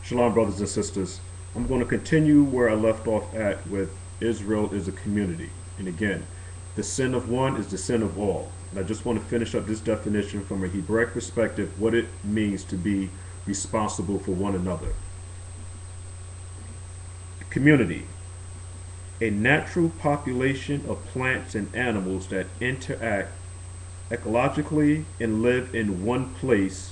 Shalom, brothers and sisters. I'm going to continue where I left off at with Israel is a community. And again, the sin of one is the sin of all. And I just want to finish up this definition from a Hebraic perspective, what it means to be responsible for one another. Community, a natural population of plants and animals that interact ecologically and live in one place,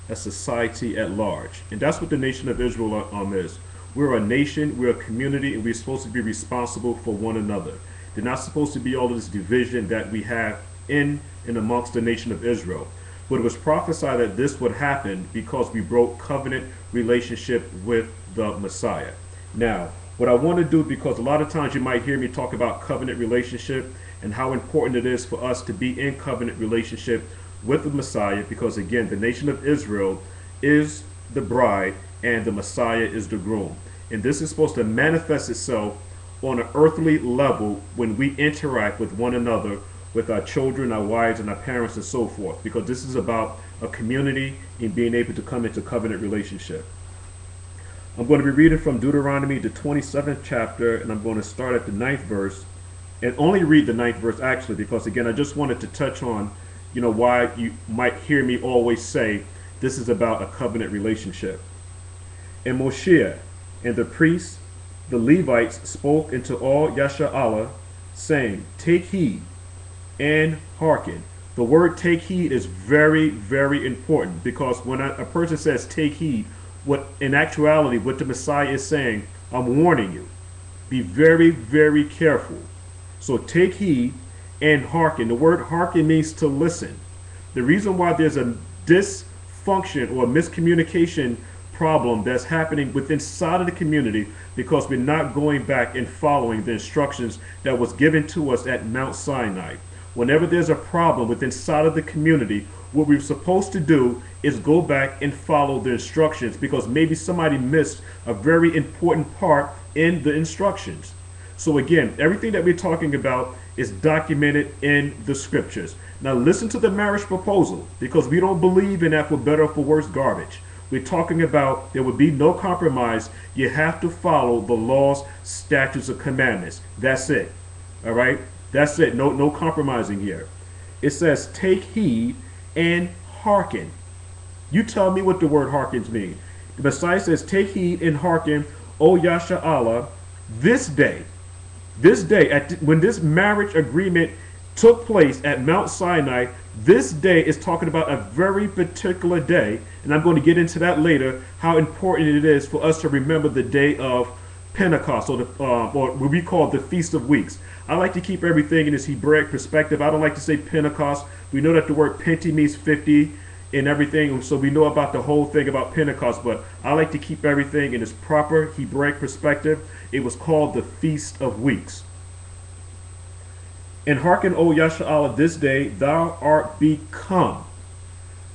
a society at large. And that's what the nation of Israel is. We're a nation, we're a community, and we're supposed to be responsible for one another. They're not supposed to be all of this division that we have in and amongst the nation of Israel. But it was prophesied that this would happen because we broke covenant relationship with the Messiah. Now, what I want to do, because a lot of times you might hear me talk about covenant relationship and how important it is for us to be in covenant relationship with the Messiah, because again, the nation of Israel is the bride and the Messiah is the groom. And this is supposed to manifest itself on an earthly level when we interact with one another, with our children, our wives, and our parents, and so forth, because this is about a community and being able to come into covenant relationship. I'm going to be reading from Deuteronomy, the 27th chapter, and I'm going to start at the 9th verse, and only read the 9th verse actually, because again, I just wanted to touch on why you might hear me always say this is about a covenant relationship. And Moshe and the priests, the Levites, spoke unto all Yasha'Allah, saying, take heed and hearken. The word take heed is very, very important, because when a person says take heed, what in actuality, what the Messiah is saying, I'm warning you. Be very, very careful. So take heed and hearken. The word hearken means to listen. The reason why there's a dysfunction or miscommunication problem that's happening within inside of the community, because we're not going back and following the instructions that was given to us at Mount Sinai. Whenever there's a problem within inside of the community, what we're supposed to do is go back and follow the instructions, because maybe somebody missed a very important part in the instructions. So again, everything that we're talking about is documented in the scriptures. Now listen to the marriage proposal, because we don't believe in that for better or for worse garbage. We're talking about there would be no compromise. You have to follow the laws, statutes, and commandments. That's it. All right? That's it. No compromising here. It says, take heed and hearken. You tell me what the word hearkens mean. The Messiah says, take heed and hearken, O Yasha'Allah, this day, when this marriage agreement took place at Mount Sinai, this day is talking about a very particular day, and I'm going to get into that later, how important it is for us to remember the day of Pentecost, or what we call the Feast of Weeks. I like to keep everything in this Hebraic perspective. I don't like to say Pentecost. We know that the word Penti means 50 and everything, so we know about the whole thing about Pentecost, but I like to keep everything in its proper Hebraic perspective. It was called the Feast of Weeks. And hearken, O Yasha'Allah, this day thou art become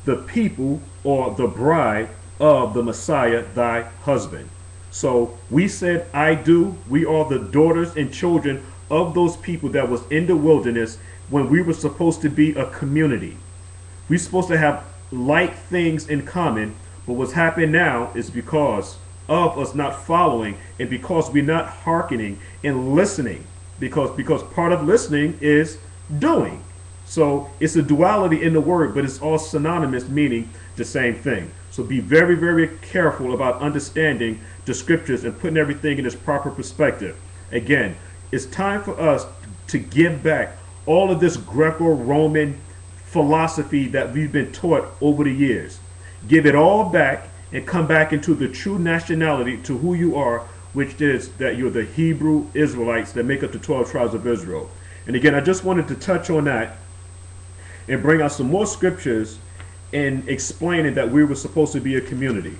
the people, or the bride of the Messiah, thy husband. So we said, I do. We are the daughters and children of those people that was in the wilderness when we were supposed to be a community. We're supposed to have like things in common, but what's happened now is because of us not following, and because we're not hearkening and listening, because part of listening is doing. So it's a duality in the word, but it's all synonymous, meaning the same thing. So be very, very careful about understanding the scriptures and putting everything in its proper perspective. Again, it's time for us to give back all of this Greco-Roman philosophy that we've been taught over the years. Give it all back and come back into the true nationality to who you are, which is that you're the Hebrew Israelites that make up the 12 tribes of Israel. And again, I just wanted to touch on that and bring out some more scriptures in explaining that we were supposed to be a community.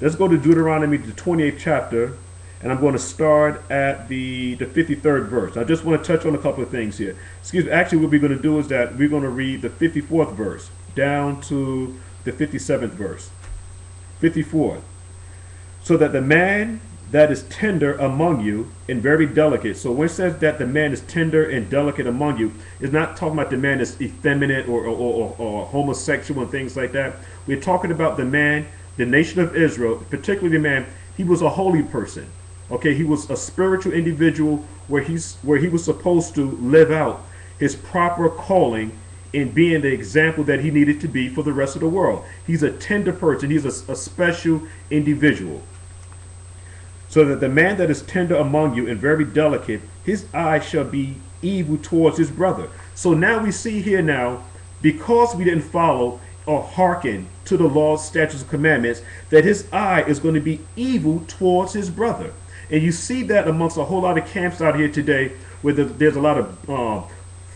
Let's go to Deuteronomy, the 28th chapter, and I'm going to start at the 53rd verse. I just want to touch on a couple of things here. Excuse me, actually what we're going to do is that we're going to read the 54th verse down to the 57th verse. 54. So that the man that is tender among you and very delicate. So when it says that the man is tender and delicate among you, it's not talking about the man that's effeminate or homosexual and things like that. We're talking about the man the nation of Israel, particularly the man, he was a holy person. Okay, he was a spiritual individual where he was supposed to live out his proper calling in being the example that he needed to be for the rest of the world. He's a tender person. He's a special individual. So that the man that is tender among you and very delicate, his eye shall be evil towards his brother. So now we see here now, because we didn't follow or hearken to the laws, statutes, and commandments, that his eye is going to be evil towards his brother. And you see that amongst a whole lot of camps out here today, where there's a lot of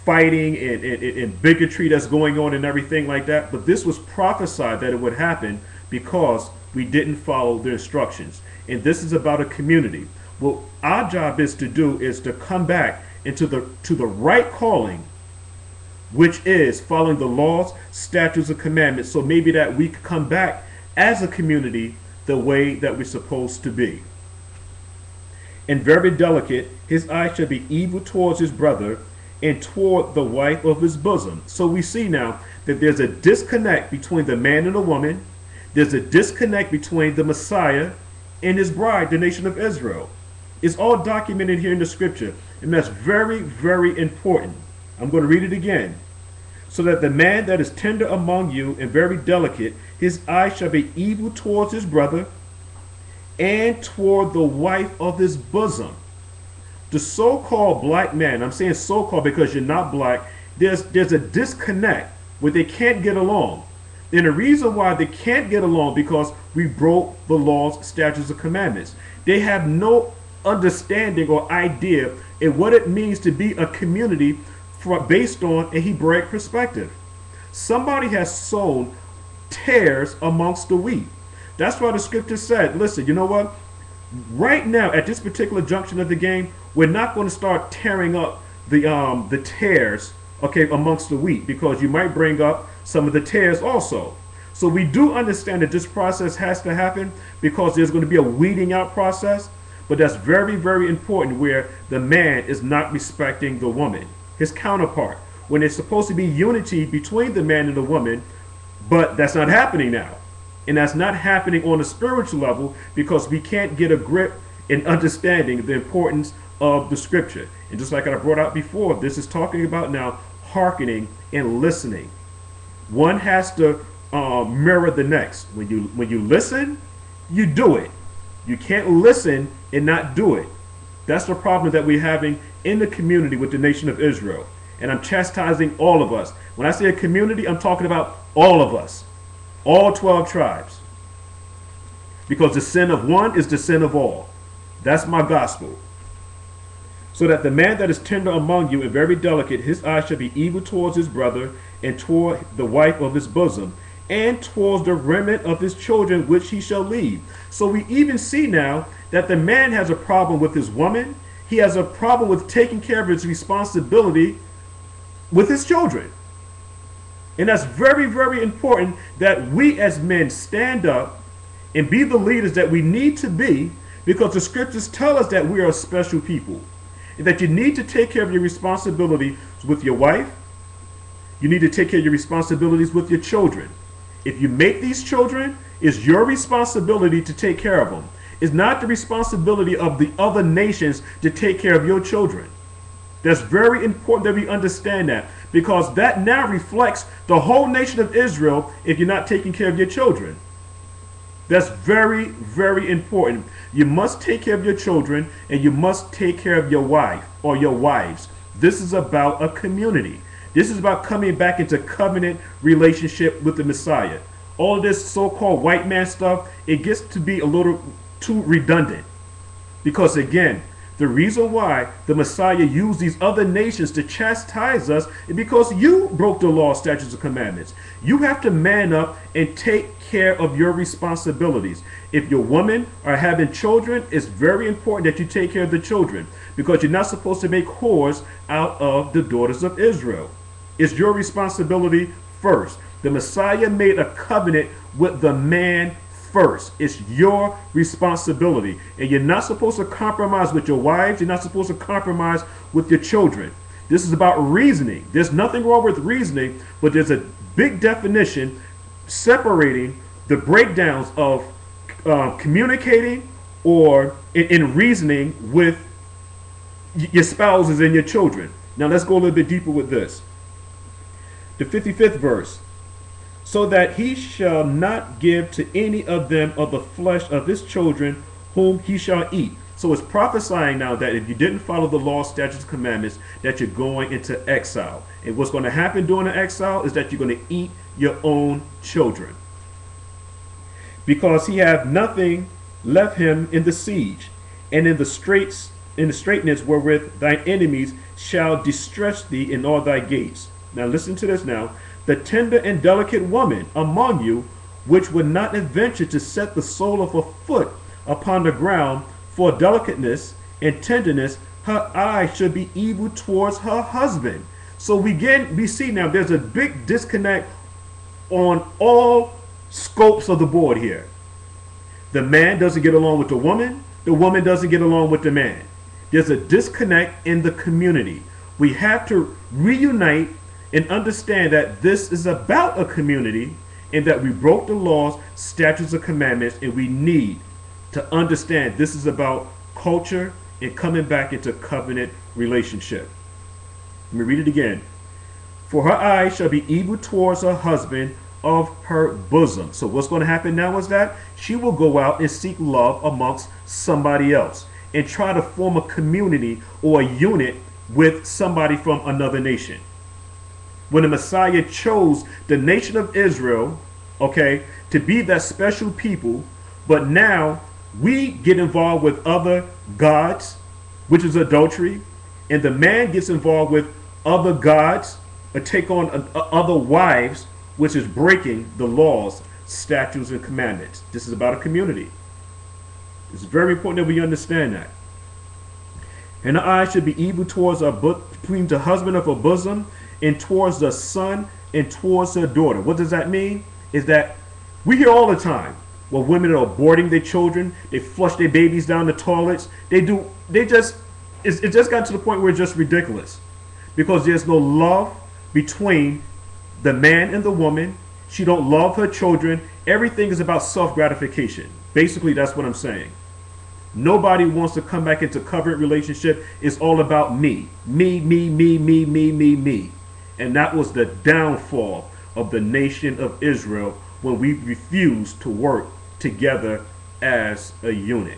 fighting and bigotry that's going on and everything like that. But this was prophesied that it would happen because we didn't follow the instructions. And this is about a community. What our job is to do is to come back into the right calling, which is following the laws, statutes, and commandments. So maybe that we could come back as a community the way that we're supposed to be. And very delicate, his eye shall be evil towards his brother and toward the wife of his bosom. So we see now that there's a disconnect between the man and the woman. There's a disconnect between the Messiah and his bride, the nation of Israel. It's all documented here in the scripture, and that's very, very important. I'm going to read it again. So that the man that is tender among you and very delicate, his eye shall be evil towards his brother and toward the wife of his bosom. The so-called black man, I'm saying so-called because you're not black, there's a disconnect where they can't get along. And the reason why they can't get along because we broke the laws, statutes, and commandments. They have no understanding or idea of what it means to be a community based on a Hebraic perspective. Somebody has sown tares amongst the wheat. That's why the scripture said, listen, you know what? Right now, at this particular junction of the game, we're not going to start tearing up the tares, okay, amongst the wheat, because you might bring up some of the tares also. So we do understand that this process has to happen because there's going to be a weeding out process, but that's very, very important where the man is not respecting the woman, his counterpart, when there's supposed to be unity between the man and the woman, but that's not happening now. And that's not happening on a spiritual level because we can't get a grip in understanding the importance of the scripture. And just like I brought out before, this is talking about now hearkening and listening. One has to mirror the next. When you listen, you do it. You can't listen and not do it. That's the problem that we're having in the community with the nation of Israel. And I'm chastising all of us. When I say a community, I'm talking about all of us. All 12 tribes. Because the sin of one is the sin of all. That's my gospel. So that the man that is tender among you and very delicate, his eye shall be evil towards his brother and toward the wife of his bosom and towards the remnant of his children which he shall leave. So we even see now that the man has a problem with his woman. He has a problem with taking care of his responsibility with his children. And that's very, very important that we as men stand up and be the leaders that we need to be, because the scriptures tell us that we are a special people. And that you need to take care of your responsibilities with your wife. You need to take care of your responsibilities with your children. If you make these children, it's your responsibility to take care of them. It's not the responsibility of the other nations to take care of your children. That's very important that we understand that, because that now reflects the whole nation of Israel if you're not taking care of your children. That's very, very important. You must take care of your children and you must take care of your wife or your wives. This is about a community. This is about coming back into covenant relationship with the Messiah. All of this so-called white man stuff, it gets to be a little too redundant. Because again, the reason why the Messiah used these other nations to chastise us is because you broke the law, statutes, and commandments. You have to man up and take care of your responsibilities. If your women are having children, it's very important that you take care of the children, because you're not supposed to make whores out of the daughters of Israel. It's your responsibility first. The Messiah made a covenant with the man first. It's your responsibility. And you're not supposed to compromise with your wives. You're not supposed to compromise with your children. This is about reasoning. There's nothing wrong with reasoning, but there's a big definition separating the breakdowns of communicating or in reasoning with your spouses and your children. Now let's go a little bit deeper with this. The 55th verse. So that he shall not give to any of them of the flesh of his children whom he shall eat. So it's prophesying now that if you didn't follow the law, statutes, commandments, that you're going into exile. And what's going to happen during the exile is that you're going to eat your own children. Because he have nothing left him in the siege, and in the straitness wherewith thine enemies shall distress thee in all thy gates. Now listen to this now. The tender and delicate woman among you, which would not adventure to set the sole of her foot upon the ground, for delicateness and tenderness, her eye should be evil towards her husband. So we see now there's a big disconnect on all scopes of the board here. The man doesn't get along with the woman doesn't get along with the man. There's a disconnect in the community. We have to reunite and understand that this is about a community and that we broke the laws, statutes, and commandments, and we need to understand this is about culture and coming back into covenant relationship. Let me read it again. For her eyes shall be evil towards her husband of her bosom. So what's going to happen now is that she will go out and seek love amongst somebody else and try to form a community or a unit with somebody from another nation. When the Messiah chose the nation of Israel, okay, to be that special people, but now we get involved with other gods, which is adultery, and the man gets involved with other gods or take on other wives, which is breaking the laws, statutes, and commandments. This is about a community. It's very important that we understand that. And the eye should be evil towards between the husband of her bosom and towards the son and towards her daughter. What does that mean? Is that we hear all the time, well, women are aborting their children, they flush their babies down the toilets, it's just got to the point where it's just ridiculous. Because there's no love between the man and the woman. She don't love her children. Everything is about self-gratification. Basically, that's what I'm saying. Nobody wants to come back into covenant relationship. It's all about me. Me, me, me, me, me, me, me. And that was the downfall of the nation of Israel when we refused to work together as a unit.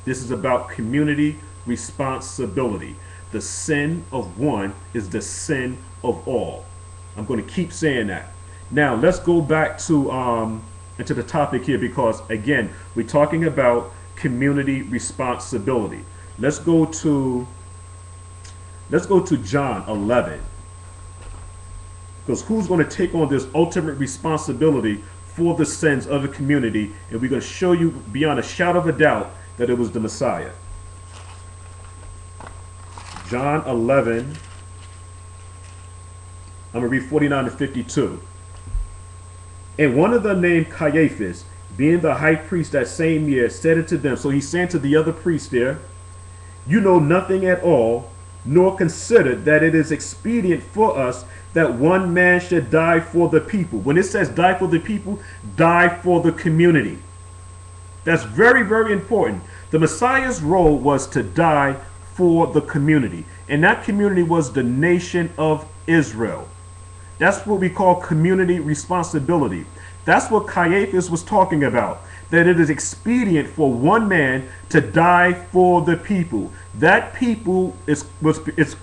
This is about community responsibility. The sin of one is the sin of all. I'm going to keep saying that. Now let's go back to into the topic here, because again we're talking about community responsibility. Let's go to John 11, because who's going to take on this ultimate responsibility for the sins of the community? And we're going to show you beyond a shadow of a doubt that it was the Messiah. John 11, I'm going to read 49 to 52. And one of them named Caiaphas, being the high priest that same year, said unto them, so he's saying to the other priests there, you know nothing at all, nor consider that it is expedient for us that one man should die for the people. When it says die for the people, die for the community. That's very, very important. The Messiah's role was to die for the community. And that community was the nation of Israel. That's what we call community responsibility. That's what Caiaphas was talking about. That it is expedient for one man to die for the people. That people is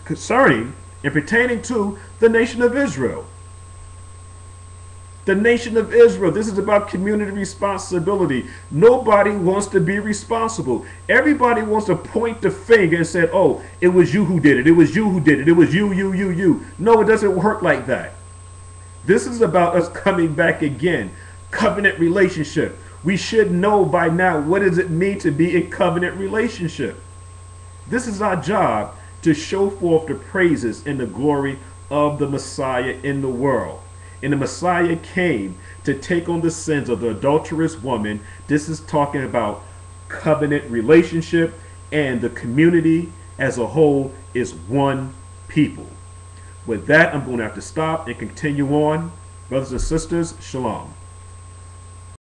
concerning and pertaining to the nation of Israel. The nation of Israel. This is about community responsibility. Nobody wants to be responsible. Everybody wants to point the finger and say, oh, it was you who did it. It was you who did it. It was you, you, you, you. No, it doesn't work like that. This is about us coming back again. Covenant relationship. We should know by now, what does it mean to be in covenant relationship? This is our job, to show forth the praises and the glory of the Messiah in the world. And the Messiah came to take on the sins of the adulterous woman. This is talking about covenant relationship, and the community as a whole is one people. With that, I'm going to have to stop and continue on. Brothers and sisters, shalom.